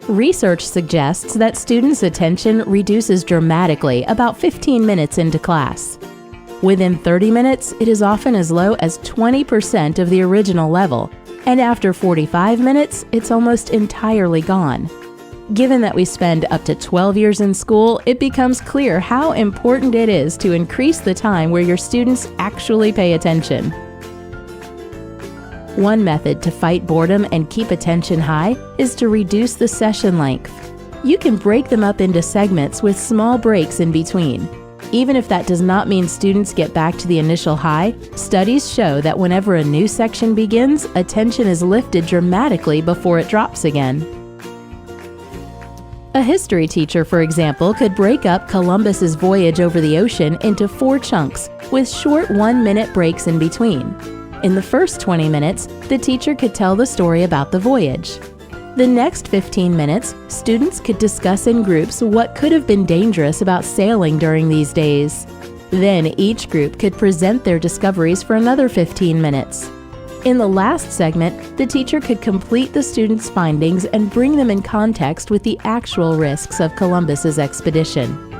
Research suggests that students' attention reduces dramatically about 15 minutes into class. Within 30 minutes, it is often as low as 20% of the original level, and after 45 minutes, it's almost entirely gone. Given that we spend up to 12 years in school, it becomes clear how important it is to increase the time where your students actually pay attention. One method to fight boredom and keep attention high is to reduce the session length. You can break them up into segments with small breaks in between. Even if that does not mean students get back to the initial high, studies show that whenever a new section begins, attention is lifted dramatically before it drops again. A history teacher, for example, could break up Columbus's voyage over the ocean into 4 chunks with short 1-minute breaks in between. In the first 20 minutes, the teacher could tell the story about the voyage. The next 15 minutes, students could discuss in groups what could have been dangerous about sailing during these days. Then each group could present their discoveries for another 15 minutes. In the last segment, the teacher could complete the students' findings and bring them in context with the actual risks of Columbus's expedition.